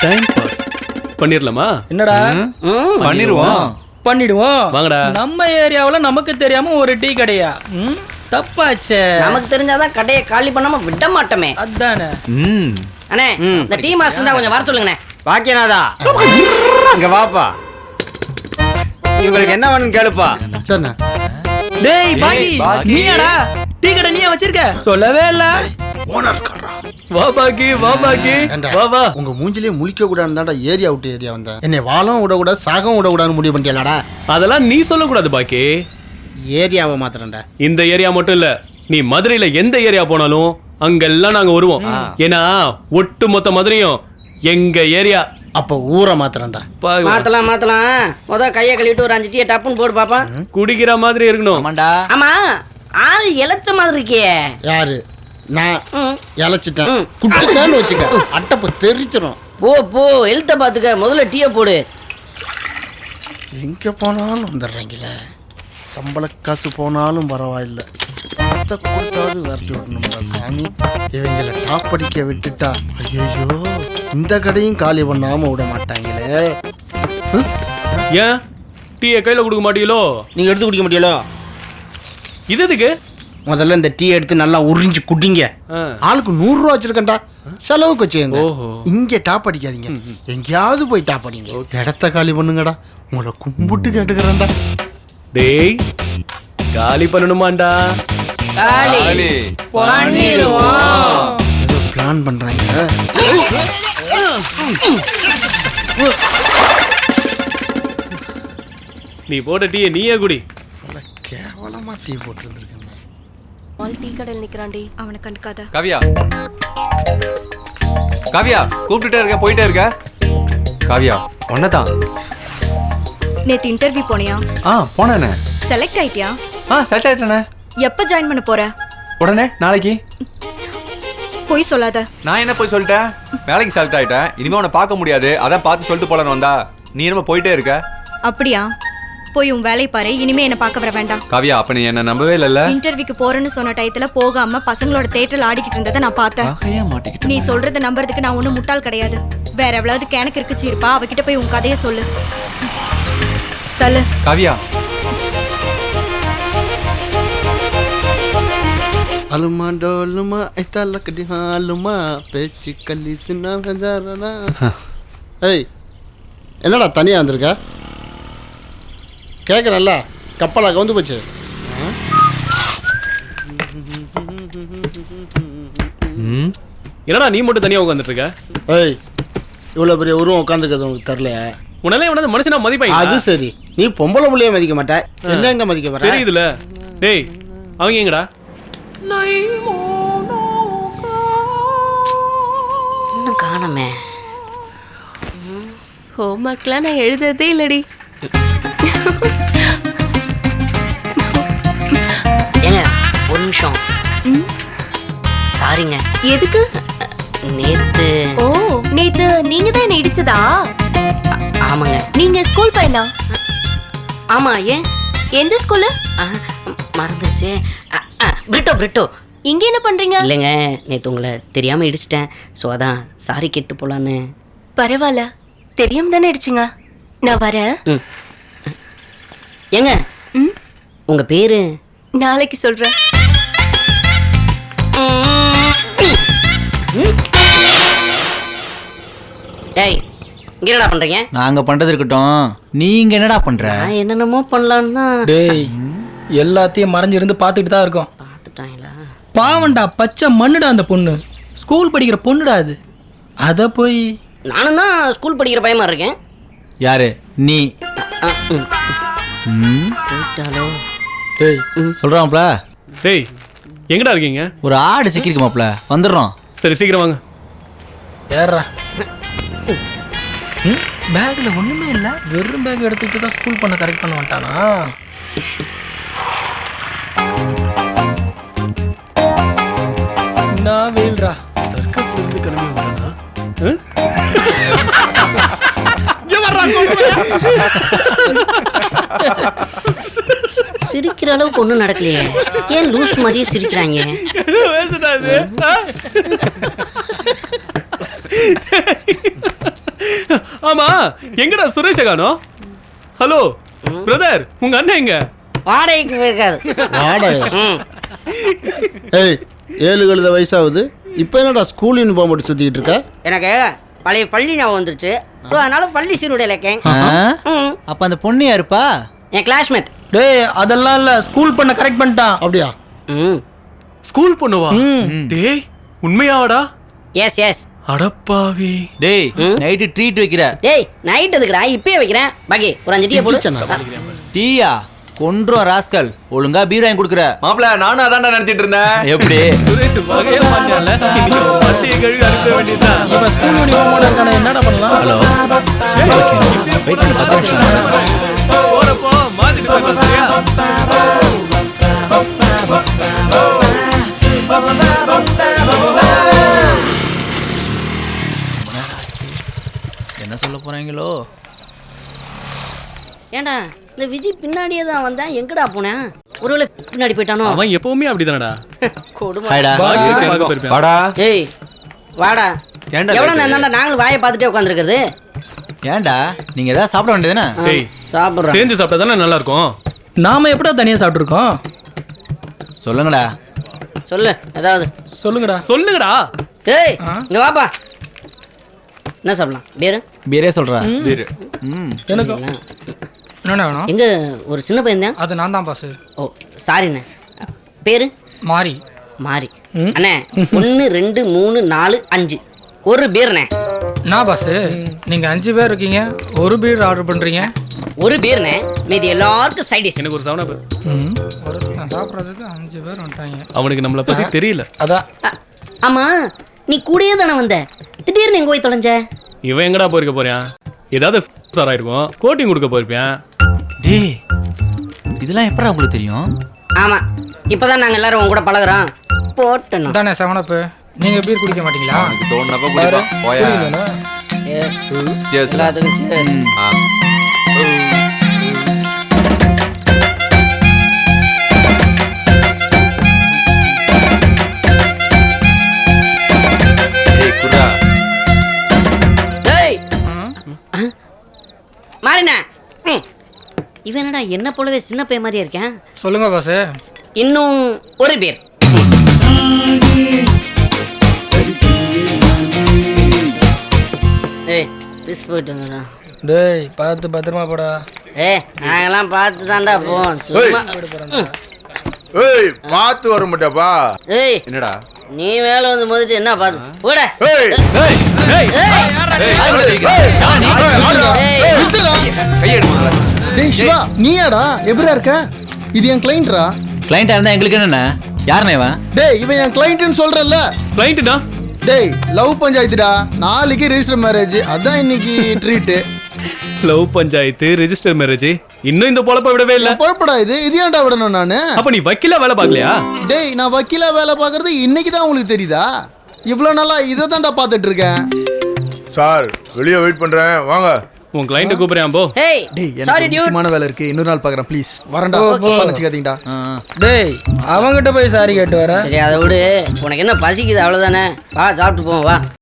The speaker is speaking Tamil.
Time pass பண்ணிரலாமா? என்னடா பண்ணிடுவோம் வாங்கடா. நம்ம ஏரியாவுல நமக்கு தெரியாம ஒரு டீ கடையா? தப்பாச்சே. நமக்கு தெரிஞ்சாதான் கடையை காலி பண்ணாம விட மாட்டோமே. அதானே. அண்ணே இந்த டீ மாஸ்டர் கொஞ்சம் வர சொல்லுங்கண்ணே. பாக்கியநாதா இங்க வாப்பா. இவங்களுக்கு என்ன வேணும்னு கேளுப்பா. சரிண்ணா. டேய் பாக்கி நீயாடா டீ கடை நீயா வச்சிருக்க? சொல்லவே இல்ல. வா பாக்கி வா பாக்கி வா வா. உங்க மூஞ்சிலே முழிக்க கூடாதுதான்டா ஏரியா விட்டு ஏரியா வந்தேன். என்னை வாழவும் விடக்கூடாது சாகவும் விடக்கூடாதுன்னு முடிவு பண்ணிட்டேன்டா. அதெல்லாம் நீ சொல்லக்கூடாது பாக்கி. ஏரியாவை மாத்திரண்டா. இந்த ஏரியா மட்டும் இல்ல, நீ மதுரையில எந்த ஏரியா போனாலும் அங்கெல்லாம் நாங்க வருவோம். ஏன்னா ஒட்டு மொத்த மதுரையும் எங்க ஏரியா. அப்ப ஊரை மாத்திரண்டா. மாத்தலாம் முத கையை கழுவிட்டு ஒரு 5 டீ டப்புன்னு போடு பாப்பா. குடிக்கிற மாதிரி இருக்கணும். ஆமா ஆள் இளைச்ச மாதிரி இருக்கே. யாரு? நான் இழைச்சிட்டேன். குட்டிக்கான்னு வச்சுக்க அட்டப்ப தெரிச்சிடும். போ எழுத்த பாத்துக்க. முதல்ல டீய போடு. எங்க போனாலும் வந்துடுறீங்களே. சம்பள காசு போனாலும் பரவாயில்ல. பணத்தை கொடுத்தாவது விரட்டி விடணும்டா சாமி. இவங்களை டாப் படிக்க விட்டுட்டா ஐயோ இந்த கடையும் காலி பண்ணாம விட மாட்டாங்களே. ஏன் டீயை கையில கொடுக்க மாட்டீங்களோ? நீங்க எடுத்து குடிக்க மாட்டீங்களோ? இது எதுக்கு? முதல்ல இந்த டீ எடுத்து நல்லா உறிஞ்சு குடிங்க. ஆளுக்கு 100 ரூபா வச்சிருக்கேன்டா. செலவுக்கு வச்சுங்க. இங்க டாப் அடிக்காதீங்க. எங்கேயாவது போய் டாப் அடிங்க. இடத்த காலி பண்ணுங்கடா. உங்களை கும்பிட்டு கேட்டுக்கிறேன்டா. டேய் காலி பண்ணணுமாண்டா? காலி பண்ணிடுவோம். ஏதோ பிளான் பண்றாங்க. நீ போட்ட டீயை நீயே குடி. கேவலமா டீ போட்டுருந்துருக்கேன். டீ கடையில் நிக்கிறான்டி, அவனை கண்டுக்காத. காவியா கூப்பிட்டுட்டே இருக்க, போயிட்டே இருக்க. காவியா ஒன்னதான். நேத்து இன்டர்வியூ போனியா? போனேண்ணே. செலக்ட் ஆயிட்டியா? செலக்ட் ஆயிட்டேண்ணே. எப்ப ஜாயின் பண்ண போற? உடனே நாளைக்கு. போய் சொல்லாத. நான் என்ன போய் சொல்லிட்டேன்? வேலைக்கு செலக்ட் ஆயிட்டேன். இனிமே உன்னை பார்க்க முடியாது, அதான் பார்த்து சொல்லிட்டு போலன்னு வந்தா. நீ என்ன போயிட்டே இருக்க? அப்படியா? போய் உன் வேலையை பாரு. இனிமே என்ன பார்க்க வர வேண்டாம். காவியா அப்ப நீ என்ன நம்பவே இல்ல. இன்டர்வியூக்கு போறேன்னு சொன்ன டயத்துல போகாம பசங்களோட தேட்டர்ல ஆடிக்கிட்டு இருந்ததை நான் பார்த்தேன். நீ சொல்றத நம்புறதுக்கு நான் ஒண்ணும் முட்டாள் கிடையாது. வேற எவ்வளவு கேனக்கு இருக்குச்சு இருப்பா, அவகிட்ட போய் உன் கதையை சொல்லு. தல காவியா அலுமா டோலுமா ஐத்தாலக்கடி ஹாலுமா பேச்சு கல்லி சின்ன ஹஜாரனா. ஏய் என்னடா தனியாக வந்திருக்க? கேட்குறல்ல கப்பலா கவுந்து போச்சு. என்னடா நீ மட்டும் தனியா உட்காந்துட்டு இருக்க? ஏய் இவ்வளோ பெரிய உருவம் உட்காந்துக்கிறது உனக்கு தெரியல. உன்னால இவனது மனுஷனா மதிப்பாங்க. அது சரி, நீ பொம்பளை புள்ளைய மதிக்க மாட்டேன். என்ன எங்க மதிக்க வர? தெரியுதுல. டேய் அவங்க எங்கடா? இன்னும் காணமே. ஹோம்வொர்க்லாம் நான் எழுததே இல்லடி. ஏங்க ஒரு நிமிஷம். சாரிங்க. எதுக்கு? நேத்து நீங்க தான் என்ன இடிச்சதா? ஆமாங்க. நீங்க ஸ்கூல் பையனா? ஆமா. ஏன்? எந்த ஸ்கூலு? மறந்துச்சு. பிரிட்டோ. இங்க என்ன பண்றீங்க? இல்லைங்க நேத்து உங்களை தெரியாம இடிச்சிட்டேன். ஸோ அதான் சாரி கேட்டு போலான்னு. பரவாயில்ல, தெரியாம தானே இடிச்சிங்க. நான் வரேன். ஏங்க உங்க பேரு? நாளைக்கு சொல்றேன். டேய் இங்க என்னடா பண்றீங்க? நாங்க பண்றது இருக்கட்டும், நீங்க என்னடா பண்ற? நான் என்னென்னமோ பண்ணலான்னு தான். டேய் எல்லாத்தையும் மறைஞ்சிருந்து பார்த்துட்டு தான் இருக்கோம். பார்த்துட்டாங்களா? பாவண்டா, பச்சை மண்ணுடா அந்த பொண்ணு. ஸ்கூல் படிக்கிற பொண்ணுடா அது. அத போய் நானும் தான் ஸ்கூல் படிக்கிற பையமா இருக்கேன். யாரு நீ? போயிட்டாலோ? டேய் சொல்றான்ப்ல. டேய் எங்கடா இருக்கீங்க? ஒரு ஆடு சிக்கிருக்கு மாப்ள, வந்துடுறோம். சரி சீக்கிரம் வாங்க. ஏறா. பேக்ல ஒண்ணுமே இல்ல, வெறும் பேக் எடுத்துக்கிட்டு தான் ஸ்கூல் பண்ண கரெக்ட் பண்ண மாட்டானா? நான் வேல்ரா சர்க்கஸ்ல இருந்து கிளம்பி வந்தானா? சிரிக்கிற அளவுக்கு ஒன்றும் நடக்கலையே. ஏன் லூஸ் மாதிரியே சிரிக்கிறாங்க? ஆமா எங்கடா சுரேஷ காணோம்? ஹலோ பிரதர், உங்க அண்ணன் எங்க? வாடகைக்கு போயிருக்காரு. வாடகை. ம். ஏய் 7 கழுத வயசாகுது, இப்போ என்னடா ஸ்கூல் யூனிஃபார்ம் போட்டு சுற்றிக்கிட்டு இருக்க? எனக்கு பழைய பள்ளி ஞாபகம் வந்துருச்சு. ஸோ அதனால பள்ளி சீருடையில் இருக்கேன். ம். அப்ப அந்த பொண்ணு யாருப்பா? என் கிளாஸ்மேட். டேய் அதெல்லாம் இல்ல, ஸ்கூல் பண்ண கரெக்ட் பண்ணிட்டான். அப்படியா? ம். ஸ்கூல் பண்ணுவா? டேய் உண்மையாவாடா? S S. அடப்பாவி. டேய் நைட்டு ட்ரீட் வைக்கிற. டேய் நைட் எதுக்குடா, இப்பயே வைக்கிறேன். பாக்கி ஒரு 5 டீயை போடு. டீயா? கொன்றும் ராஸ்கல். ஒழுங்கா பீர் வாங்கி கொடுக்குற. மாப்பிள்ள நானும் அதான்டா நினைச்சிட்டு இருந்தேன். எப்படி? சுரேஷ் வகையா மாட்டான்ல, இன்னைக்கு அவன் பத்தியை கழுவி அனுப்ப வேண்டியதுதான். இவன் ஸ்கூல் யூனிஃபார்மோட இருக்கானே, என்னடா பண்ணலாம்? ஹலோ. வெயிட் பண்ணி 10 நிமிஷம். போறப்போ மாத்திட்டு போயிடலாம், சரியா? என்ன சொல்ல போறாங்களோ? ஏண்டா இந்த விஜய் பின்னாடியே தான் வந்தேன், எங்கடா போனேன்? ஒருவேளை பின்னாடி போயிட்டானோ? அவன் எப்பவுமே அப்படிதானடா. கொடுமை. ஹாய்டா. பார்க்க போயிருப்பான். வாடா. ஏய் வாடா. ஏன்டா எவ்வளோ late? நேரம் நாங்களும் வாயை பார்த்துட்டே உட்காந்துருக்குறது. ஏன்டா நீங்க ஏதாவது சாப்பிட வேண்டியதுதானே? டேய் சாப்பிட்றோம். சேர்ந்து சாப்பிட்டா தானே நல்லா இருக்கும். நாம எப்படா தனியா சாப்பிட்டுருக்கோம்? சொல்லுங்கடா. சொல்லு ஏதாவது. சொல்லுங்கடா. சொல்லுங்கடா. ஏய் இங்க வாப்பா. என்ன சாப்பிடலாம்? பேரு பீரே சொல்றா. வீரு. ம். எனக்கும் என்னண்ணே வேணும்? எங்க ஒரு சின்ன பையன் தான். அது நான் தான் பாஸ். ஓ சாரிண்ணே. பேரு மாறி. மாறி. அண்ணே 1 2 3 4 5 ஒரு பீர்ண்ணே. நான் பாஸ், நீங்க 5 பேர் இருக்கீங்க, ஒரு பீர் ஆர்டர் பண்றீங்க. ஒரு பீர்ண்ணே, மீதி எல்லாருக்கும் சைட் டிஷ். எனக்கு ஒரு சவனா பேர். ஒரு சாப்பிட்றதுக்கு 5 பேர் வந்துட்டாங்க. அவனுக்கு நம்மளை பத்தி தெரியல. அதான். ஆமா நீ கூடயே தானே வந்த, திடீர்னு எங்க போய் தொலைஞ்ச? இவன் எங்கடா போயிருக்க போறான்? ஏதாவது சார் ஆயிருக்கும், கோட்டிங் கொடுக்க போயிருப்பேன். டேய் இதெல்லாம் எப்படா உங்களுக்கு தெரியும்? ஆமா இப்பதான் நாங்க எல்லாரும் உங்க கூட பழகுறோம். போட்டணும். தானே 7up. நீங்க பீர் குடிக்க மாட்டீங்களா? எனக்கு தோணுனப்ப குடிப்பான். போயா. Cheers. எல்லாத்துக்கும் cheers. ஆ. ஏய் குடா. டேய் மாறினே. இவன் என்னடா என்ன போலவே சின்ன பையன் மாதிரியே இருக்கேன். சொல்லுங்க பாஸ். இன்னும் ஒரு பீர். ஏய் பிஸ் போயிட்டு வந்துடா. டேய் பார்த்து பத்திரமா போடா. ஏய் நாங்கெல்லாம் பார்த்து தான்டா போவோம். சும்மா ஏய் பார்த்து வர மாட்டேப்பா. ஏய் என்னடா? நீ மேல வந்து மோதிட்டு என்ன பார்த்து போட. ஏய் ஏய் ஏய் கையை எடு முதல்ல. டேய் சிவா, நீயாடா? எப்படிடா இருக்க? இது என் கிளைண்ட்ரா. கிளைண்டா இருந்தா எங்களுக்கு என்னண்ணே? யாருண்ணே இவன்? டேய் இவன் என் கிளைண்ட்னு சொல்றல்ல. கிளைண்ட்டுடா. டேய் லவ் பஞ்சாயத்துடா, நாளைக்கு ரெஜிஸ்டர் மேரேஜ், அதான் இன்னைக்கு treat. Love panchayat, register marriage, இன்னும் இந்த பொழப்ப விடவே இல்ல. பொழப்படா இது, இது ஏன்டா விடணும் நானு? அப்ப நீ வக்கீலா வேலை பார்க்கலையா? டேய் நான் வக்கீலா வேலை பார்க்கறது இன்னைக்கு தான் உங்களுக்கு தெரியுதா? இவ்வளோ நாளா இதை தான்டா பார்த்துட்டு இருக்கேன். சார் வெளியே வெயிட் பண்றேன், வாங்க. உன் கிளைண்ட கூப்பிடுறேன் போ. ஏய் டேய் சாரி எனக்கு டியூட். முக்கியமான வேலை இருக்கு, இன்னொரு நாள் பார்க்கறேன் ப்ளீஸ். வரேன்டா, பண்ணிச்சுக்காதீங்கடா. டேய் அவங்கிட்ட போய் சாரி கேட்டு வர. சரி அதை விடு. உனக்கு என்ன பசிக்குது அவ்வளவுதானே? வா சாப்பிட்டு போவோம் வா.